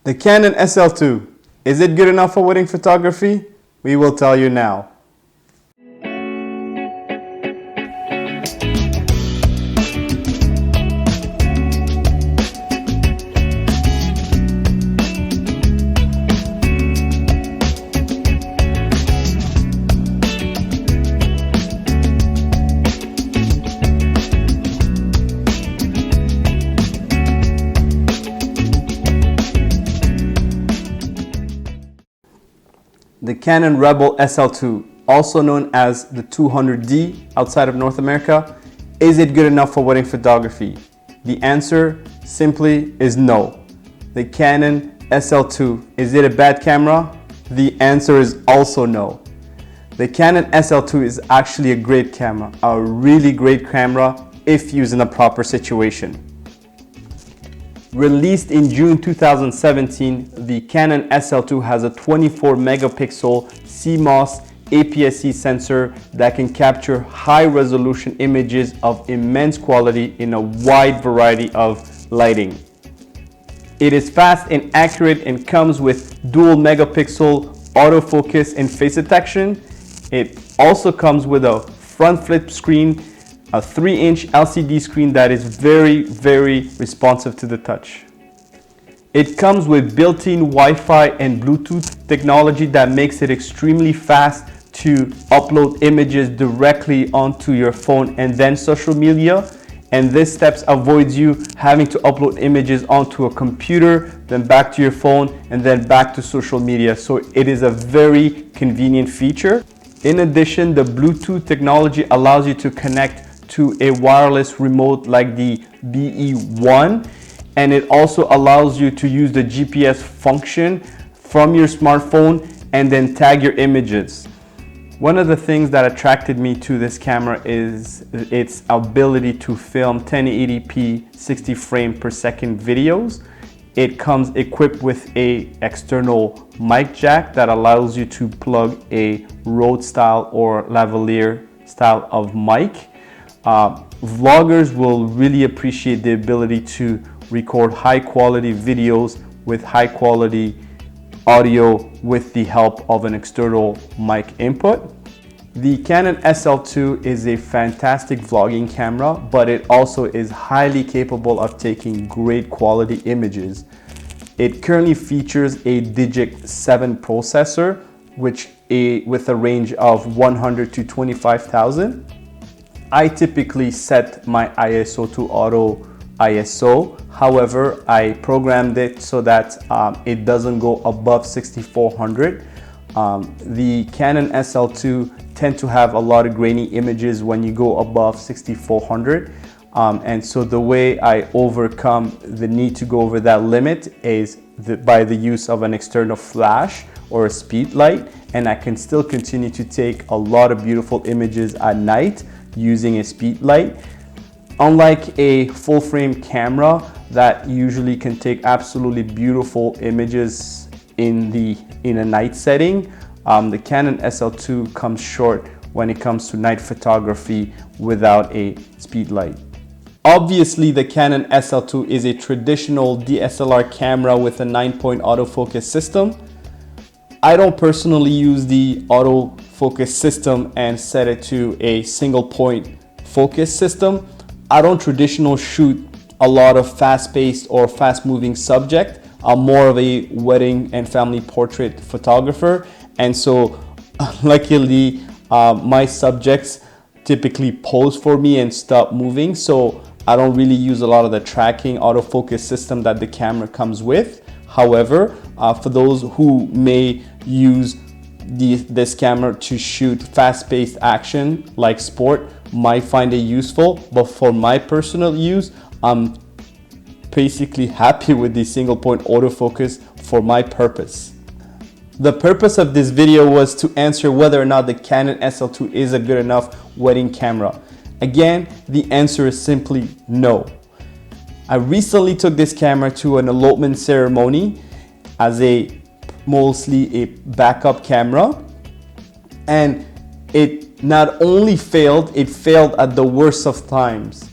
The Canon SL2, is it good enough for wedding photography? We will tell you now. The Canon Rebel SL2, also known as the 200D outside of North America, is it good enough for wedding photography? The answer simply is no. The Canon SL2, is it a bad camera? The answer is also no. The Canon SL2 is actually a great camera, a really great camera if used in a proper situation. Released in June 2017, the Canon SL2 has a 24 megapixel CMOS APS-C sensor that can capture high resolution images of immense quality in a wide variety of lighting. It is fast and accurate and comes with dual megapixel autofocus and face detection. It also comes with a front flip screen, a 3-inch LCD screen that is very responsive to the touch. It comes with built-in Wi-Fi and Bluetooth technology that makes it extremely fast to upload images directly onto your phone and then social media. And this steps avoids you having to upload images onto a computer, then back to your phone, and then back to social media. So it is a very convenient feature. In addition, the Bluetooth technology allows you to connect to a wireless remote like the BE1, and it also allows you to use the GPS function from your smartphone and then tag your images. One of the things that attracted me to this camera is its ability to film 1080p 60 frame per second videos. It comes equipped with an external mic jack that allows you to plug a Rode style or lavalier style of mic. Vloggers will really appreciate the ability to record high quality videos with high quality audio with the help of an external mic input. The Canon SL2 is a fantastic vlogging camera, but it also is highly capable of taking great quality images. It currently features a Digic 7 processor, with a range of 100 to 25,000. I typically set my ISO to auto ISO. However, I programmed it so that it doesn't go above 6400. The Canon SL2 tend to have a lot of grainy images when you go above 6400. And so the way I overcome the need to go over that limit is by the use of an external flash or a speed light, and I can still continue to take a lot of beautiful images at night using a speed light. Unlike a full frame camera that usually can take absolutely beautiful images in a night setting, the Canon SL2 comes short when it comes to night photography without a speed light. Obviously, the Canon SL2 is a traditional DSLR camera with a 9-point autofocus system. I don't personally use the autofocus system and set it to a single point focus system. I don't traditionally shoot a lot of fast-paced or fast-moving subject. I'm more of a wedding and family portrait photographer, and so luckily my subjects typically pose for me and stop moving, so I don't really use a lot of the tracking autofocus system that the camera comes with. However, for those who may use this camera to shoot fast-paced action like sport, might find it useful, but for my personal use, I'm basically happy with the single point autofocus for my purpose. The purpose of this video was to answer whether or not the Canon SL2 is a good enough wedding camera. Again, the answer is simply no. I recently took this camera to an elopement ceremony as mostly a backup camera, and it not only failed, it failed at the worst of times.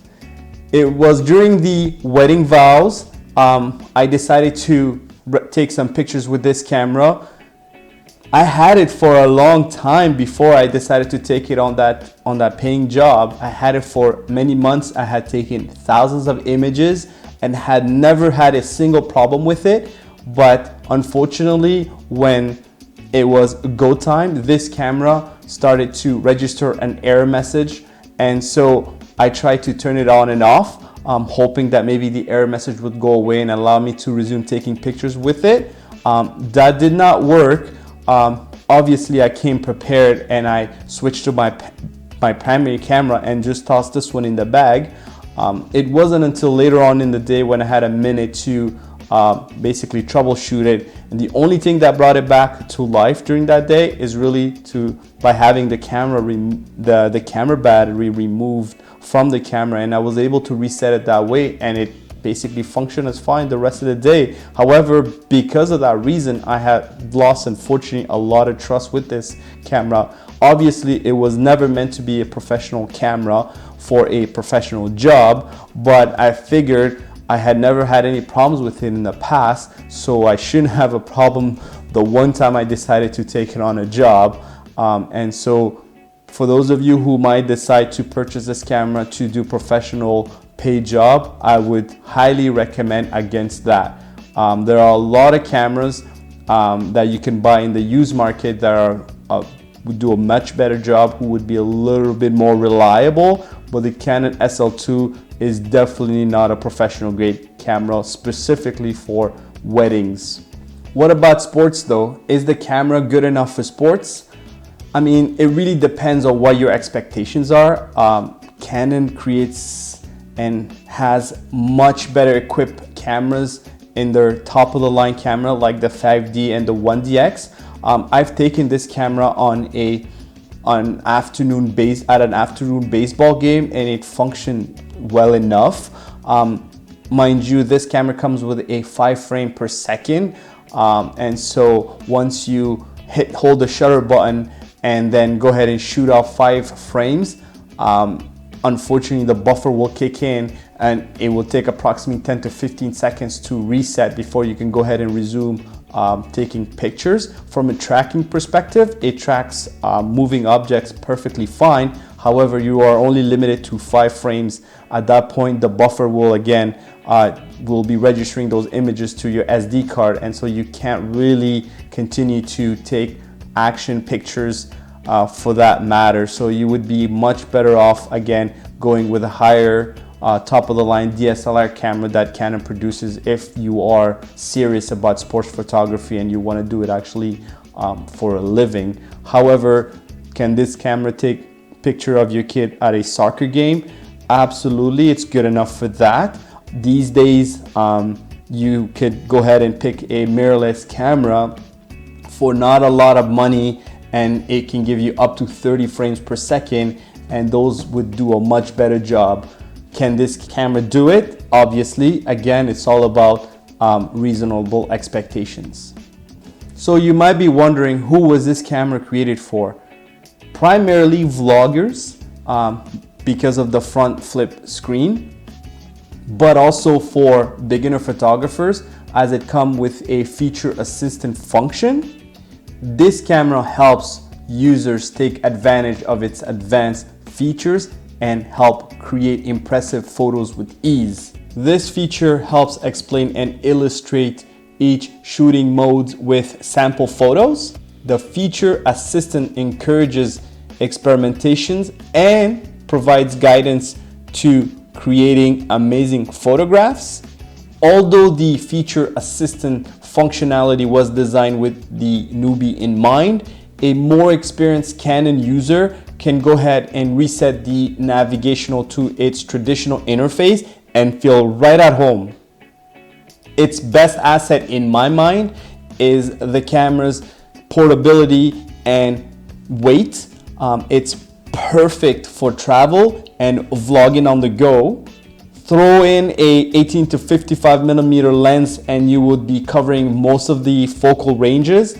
It was during the wedding vows. I decided to take some pictures with this camera. I had it for a long time before I decided to take it on that paying job. I had it for many months. I had taken thousands of images and had never had a single problem with it. But unfortunately, when it was go time, this camera started to register an error message. And so I tried to turn it on and off, hoping that maybe the error message would go away and allow me to resume taking pictures with it. That did not work. Obviously I came prepared and I switched to my primary camera and just tossed this one in the bag. It wasn't until later on in the day when I had a minute to basically troubleshoot it, and the only thing that brought it back to life during that day is really by having the camera the camera battery removed from the camera, and I was able to reset it that way, and it basically functioned as fine the rest of the day. However, because of that reason, I had lost, unfortunately, a lot of trust with this camera. Obviously, it was never meant to be a professional camera for a professional job, but I figured I had never had any problems with it in the past, so I shouldn't have a problem the one time I decided to take it on a job. And so for those of you who might decide to purchase this camera to do professional paid job, I would highly recommend against that. There are a lot of cameras that you can buy in the used market that would do a much better job, who would be a little bit more reliable, but the Canon SL2 is definitely not a professional grade camera specifically for weddings. What about sports though? Is the camera good enough for sports? I mean, it really depends on what your expectations are. Canon creates and has much better equipped cameras in their top of the line camera, like the 5D and the 1DX. I've taken this camera on an afternoon baseball game, and it functioned well enough. Mind you, this camera comes with a 5 frame per second, and so once you hold the shutter button and then go ahead and shoot off 5 frames, unfortunately the buffer will kick in and it will take approximately 10 to 15 seconds to reset before you can go ahead and resume taking pictures. From a tracking perspective, it tracks moving objects perfectly fine. However, you are only limited to 5 frames. At that point, the buffer will again will be registering those images to your SD card, and so you can't really continue to take action pictures for that matter. So you would be much better off again going with a higher top of the line DSLR camera that Canon produces if you are serious about sports photography and you want to do it actually for a living. However, can this camera take a picture of your kid at a soccer game? Absolutely, it's good enough for that. These days, you could go ahead and pick a mirrorless camera for not a lot of money, and it can give you up to 30 frames per second, and those would do a much better job. Can this camera do it? Obviously, again, it's all about reasonable expectations. So you might be wondering, who was this camera created for? Primarily vloggers, because of the front flip screen, but also for beginner photographers, as it comes with a feature assistant function. This camera helps users take advantage of its advanced features and help create impressive photos with ease. This feature helps explain and illustrate each shooting modes with sample photos. The feature assistant encourages experimentations and provides guidance to creating amazing photographs. Although the feature assistant functionality was designed with the newbie in mind, a more experienced Canon user can go ahead and reset the navigational to its traditional interface and feel right at home. Its best asset in my mind is the camera's portability and weight. It's perfect for travel and vlogging on the go. Throw in a 18 to 55 millimeter lens and you would be covering most of the focal ranges.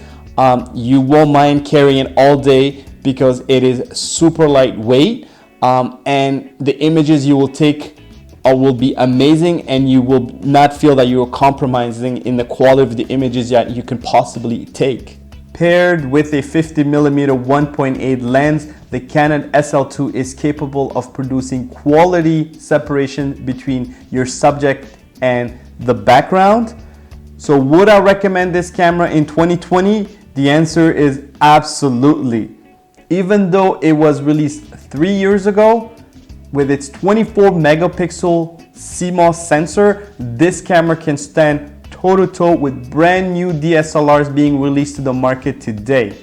You won't mind carrying it all day because it is super lightweight, and the images you will take will be amazing, and you will not feel that you're compromising in the quality of the images that you can possibly take. Paired with a 50mm 1.8 lens, the Canon SL2 is capable of producing quality separation between your subject and the background. So would I recommend this camera in 2020? The answer is absolutely. Even though it was released 3 years ago, with its 24 megapixel CMOS sensor, this camera can stand toe-to-toe with brand new DSLRs being released to the market today.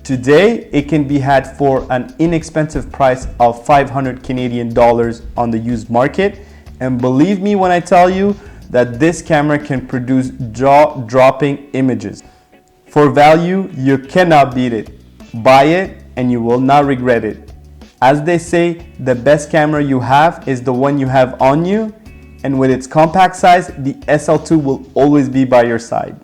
Today, it can be had for an inexpensive price of 500 Canadian dollars on the used market. And believe me when I tell you that this camera can produce jaw-dropping images. For value, you cannot beat it. Buy it and you will not regret it. As they say, the best camera you have is the one you have on you. And with its compact size, the SL2 will always be by your side.